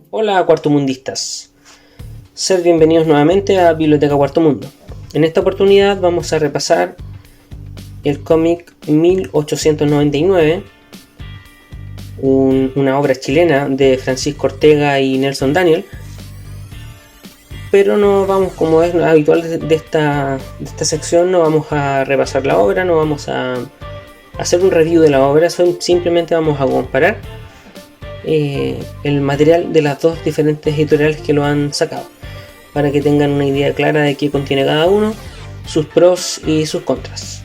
Hola cuartomundistas, sed bienvenidos nuevamente a Biblioteca Cuarto Mundo. En esta oportunidad vamos a repasar el cómic 1899, una obra chilena de Francisco Ortega y Nelson Daniel, pero no vamos, como es habitual de esta sección, no vamos a repasar la obra, no vamos a hacer un review de la obra, simplemente vamos a comparar el material de las dos diferentes editoriales que lo han sacado, para que tengan una idea clara de qué contiene cada uno, sus pros y sus contras.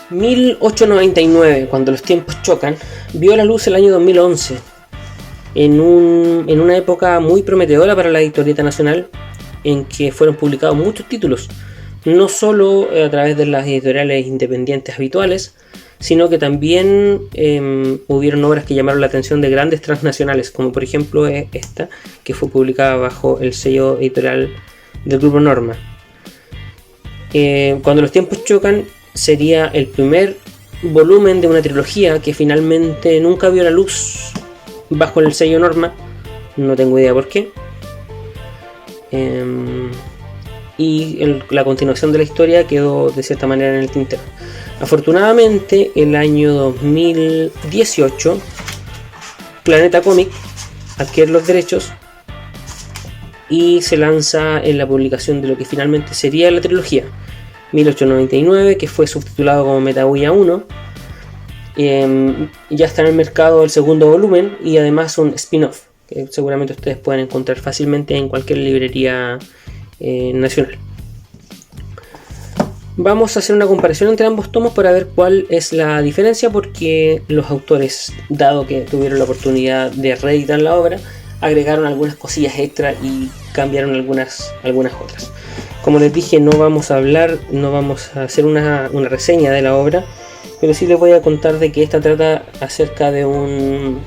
1899, cuando los tiempos chocan, vio la luz el año 2011, en una época muy prometedora para la historieta nacional, en que fueron publicados muchos títulos, no solo a través de las editoriales independientes habituales, sino que también hubieron obras que llamaron la atención de grandes transnacionales, como por ejemplo esta, que fue publicada bajo el sello editorial del Grupo Norma. Cuando los tiempos chocan sería el primer volumen de una trilogía que finalmente nunca vio la luz bajo el sello Norma, no tengo idea por qué. Y la continuación de la historia quedó de cierta manera en el tintero. Afortunadamente, el año 2018, Planeta Comic adquiere los derechos y se lanza en la publicación de lo que finalmente sería la trilogía 1899, que fue subtitulado como Metahuilla 1. Ya está en el mercado el segundo volumen y además un spin-off que seguramente ustedes pueden encontrar fácilmente en cualquier librería nacional. Vamos a hacer una comparación entre ambos tomos para ver cuál es la diferencia, porque los autores, dado que tuvieron la oportunidad de reeditar la obra, agregaron algunas cosillas extra y cambiaron algunas otras. Como les dije, no vamos a hacer una reseña de la obra, pero sí les voy a contar de que esta trata acerca de una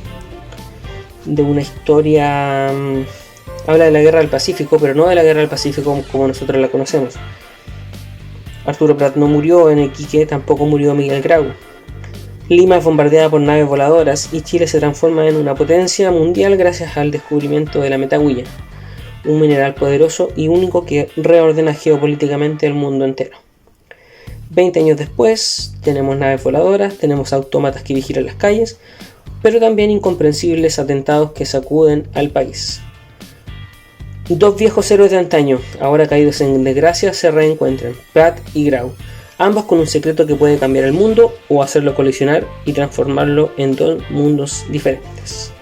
historia. Habla de la Guerra del Pacífico, pero no de la Guerra del Pacífico como nosotros la conocemos. Arturo Prat no murió en Iquique, tampoco murió Miguel Grau. Lima es bombardeada por naves voladoras y Chile se transforma en una potencia mundial gracias al descubrimiento de la metahuilla, un mineral poderoso y único que reordena geopolíticamente el mundo entero. 20 años después, tenemos naves voladoras, tenemos autómatas que vigilan las calles, pero también incomprensibles atentados que sacuden al país. Dos viejos héroes de antaño, ahora caídos en desgracia, se reencuentran, Pratt y Grau, ambos con un secreto que puede cambiar el mundo o hacerlo colisionar y transformarlo en dos mundos diferentes.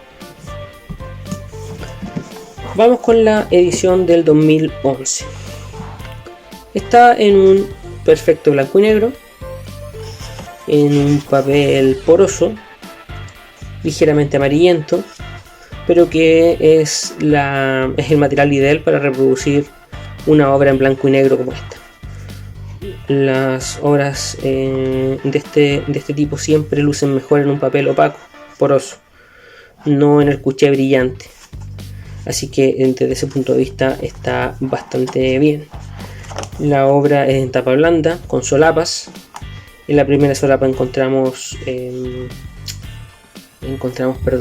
Vamos con la edición del 2011. Está en un perfecto blanco y negro, en un papel poroso, ligeramente amarillento, pero que es el material ideal para reproducir una obra en blanco y negro como esta. Las obras de este tipo siempre lucen mejor en un papel opaco, poroso, no en el cuché brillante. Así que desde ese punto de vista está bastante bien. La obra es en tapa blanda, con solapas. En la primera solapa encontramos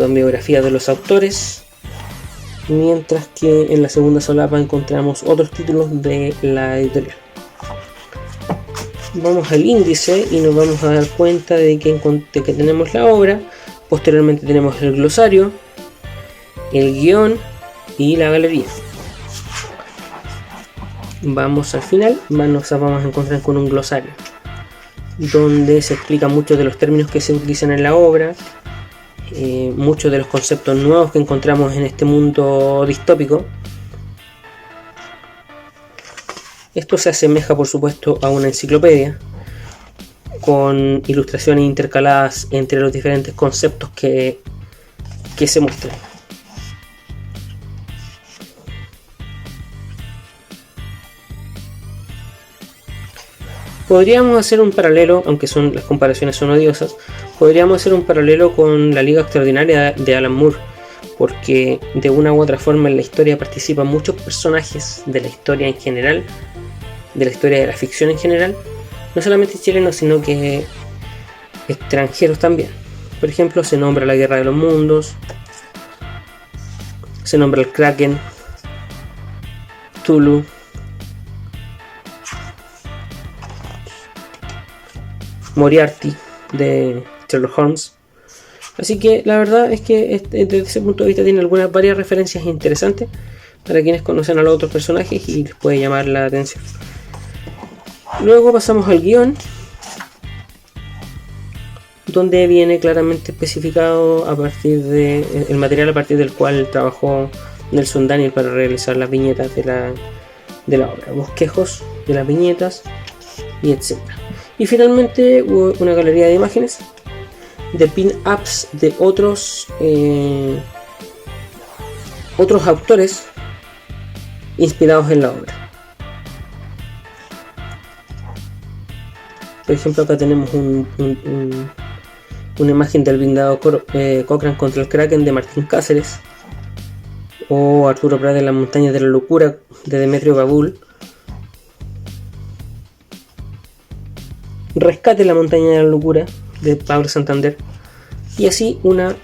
biografías de los autores, mientras que en la segunda solapa encontramos otros títulos de la editorial. Vamos al índice y nos vamos a dar cuenta de que tenemos la obra. Posteriormente tenemos el glosario, el guión y la galería. Vamos al final, vamos a encontrar con un glosario donde se explican muchos de los términos que se utilizan en la obra, muchos de los conceptos nuevos que encontramos en este mundo distópico. Esto se asemeja, por supuesto, a una enciclopedia con ilustraciones intercaladas entre los diferentes conceptos que se muestran. Podríamos hacer un paralelo, aunque las comparaciones son odiosas, podríamos hacer un paralelo con la Liga Extraordinaria de Alan Moore, porque de una u otra forma en la historia participan muchos personajes de la historia en general, de la historia de la ficción en general, no solamente chilenos, sino que extranjeros también. Por ejemplo, se nombra la Guerra de los Mundos, se nombra el Kraken, Cthulhu, Moriarty de Sherlock Holmes. Así que la verdad es que desde ese punto de vista tiene varias referencias interesantes para quienes conocen a los otros personajes y les puede llamar la atención. Luego pasamos al guión, donde viene claramente especificado a partir de el material a partir del cual trabajó Nelson Daniel para realizar las viñetas de la obra, bosquejos de las viñetas y etc. Y finalmente hubo una galería de imágenes de pin-ups de otros autores inspirados en la obra. Por ejemplo, acá tenemos una imagen del blindado Cochrane contra el Kraken de Martín Cáceres, o Arturo Prat en las montañas de la locura de Demetrio Babul, Rescate en la montaña de la locura de Pablo Santander, y así una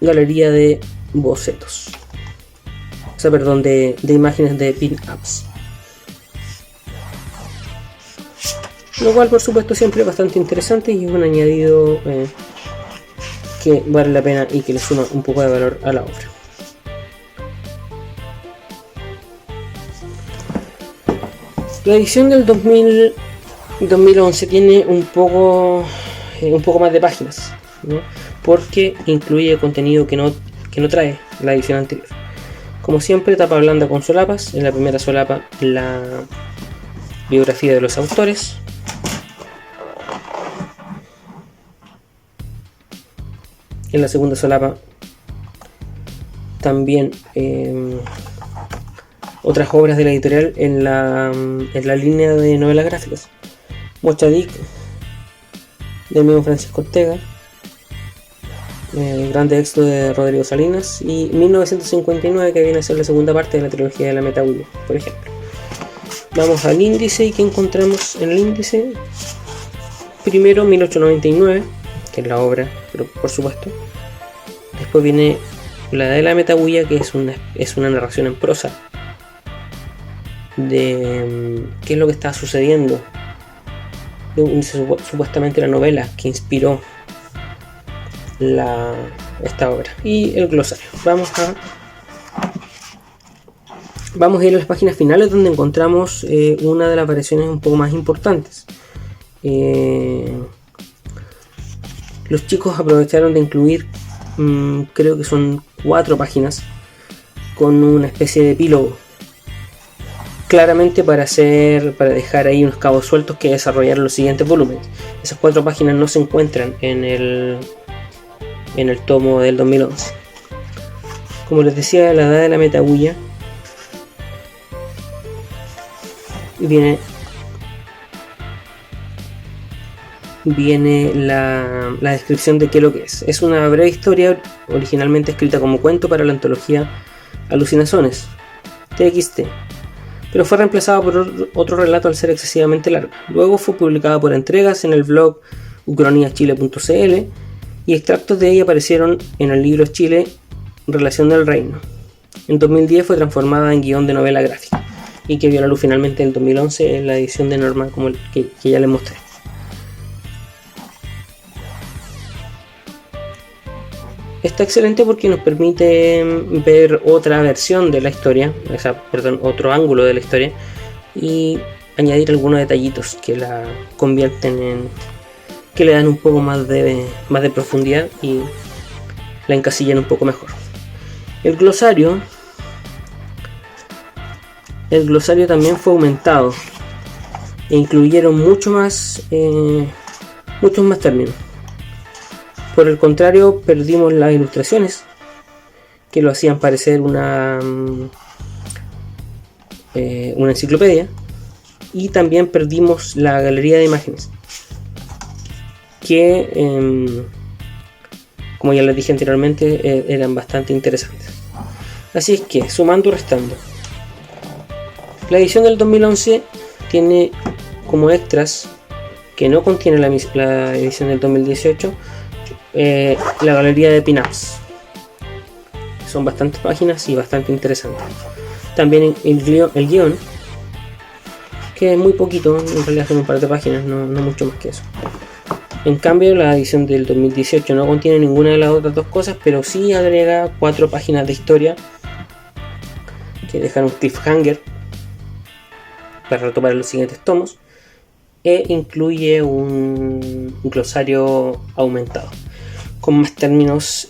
galería de bocetos, de imágenes de pin-ups, lo cual por supuesto siempre es bastante interesante y es un añadido que vale la pena y que le suma un poco de valor a la obra. La edición del 2011 tiene un poco más de páginas, ¿no? Porque incluye contenido que no trae la edición anterior. Como siempre, tapa blanda con solapas. En la primera solapa la biografía de los autores. En la segunda solapa también otras obras de la editorial en la línea de novelas gráficas. Mochadic del mismo Francisco Ortega, el grande éxito de Rodrigo Salinas, y 1959, que viene a ser la segunda parte de la trilogía de la Metahuya, por ejemplo. Vamos al índice, y que encontramos en el índice primero 1899, que es la obra, pero por supuesto. Después viene la de la Metahuya, que es una narración en prosa de qué es lo que está sucediendo, supuestamente la novela que inspiró esta obra, y el glosario. Vamos a ir a las páginas finales, donde encontramos una de las variaciones un poco más importantes. Los chicos aprovecharon de incluir, creo que son 4 páginas con una especie de epílogo, claramente para dejar ahí unos cabos sueltos que desarrollar los siguientes volúmenes. Esas 4 páginas no se encuentran en el tomo del 2011. Como les decía, la edad de la Metahuya viene la descripción de qué es lo que es. Es una breve historia originalmente escrita como cuento para la antología Alucinaciones, TXT, pero fue reemplazada por otro relato al ser excesivamente larga. Luego fue publicada por entregas en el blog ucroniaschile.cl, y extractos de ella aparecieron en el libro Chile, Relación del Reino. En 2010 fue transformada en guión de novela gráfica, y que vio la luz finalmente en 2011 en la edición de Norma, como que ya les mostré. Está excelente porque nos permite ver otra versión de la historia, otro ángulo de la historia, y añadir algunos detallitos que la convierten que le dan un poco más de profundidad y la encasillan un poco mejor. El glosario también fue aumentado e incluyeron muchos más términos. Por el contrario, perdimos las ilustraciones, que lo hacían parecer una enciclopedia, y también perdimos la galería de imágenes, que como ya les dije anteriormente, eran bastante interesantes. Así es que, sumando y restando, la edición del 2011 tiene como extras que no contiene la edición del 2018, la galería de pin-ups. Son bastantes páginas y bastante interesantes. También el guión, que es muy poquito, en realidad son un par de páginas, no mucho más que eso. En cambio, la edición del 2018 no contiene ninguna de las otras dos cosas, pero sí agrega 4 páginas de historia que dejan un cliffhanger para retomar los siguientes tomos, e incluye un glosario aumentado con más términos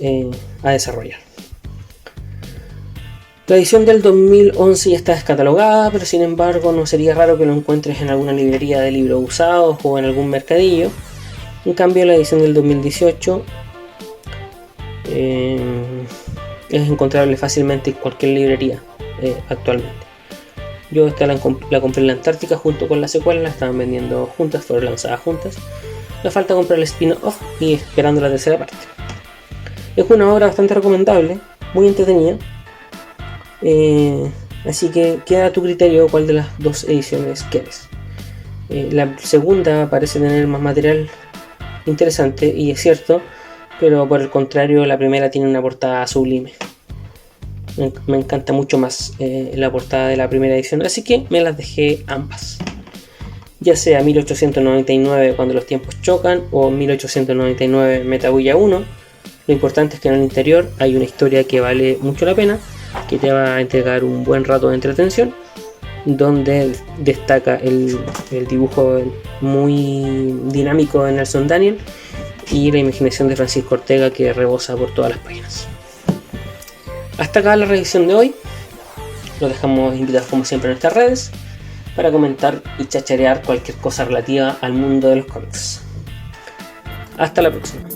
a desarrollar. La edición del 2011 ya está descatalogada, pero sin embargo no sería raro que lo encuentres en alguna librería de libros usados o en algún mercadillo. En cambio, la edición del 2018 es encontrable fácilmente en cualquier librería actualmente. Yo esta la compré en la Antártica junto con la secuela, la estaban vendiendo juntas, fueron lanzadas juntas. Me falta comprar el spin-off y esperando la tercera parte. Es una obra bastante recomendable, muy entretenida. Así que queda a tu criterio cuál de las dos ediciones quieres. La segunda parece tener más material interesante, y es cierto, pero por el contrario la primera tiene una portada sublime. Me encanta mucho más la portada de la primera edición, así que me las dejé ambas, ya sea 1899 cuando los tiempos chocan o 1899 Metabulla 1. Lo importante es que en el interior hay una historia que vale mucho la pena, que te va a entregar un buen rato de entretención, donde destaca el dibujo muy dinámico de Nelson Daniel y la imaginación de Francisco Ortega, que rebosa por todas las páginas. Hasta acá la revisión de hoy. Los dejamos invitados como siempre en nuestras redes para comentar y chacharear cualquier cosa relativa al mundo de los cómics. Hasta la próxima.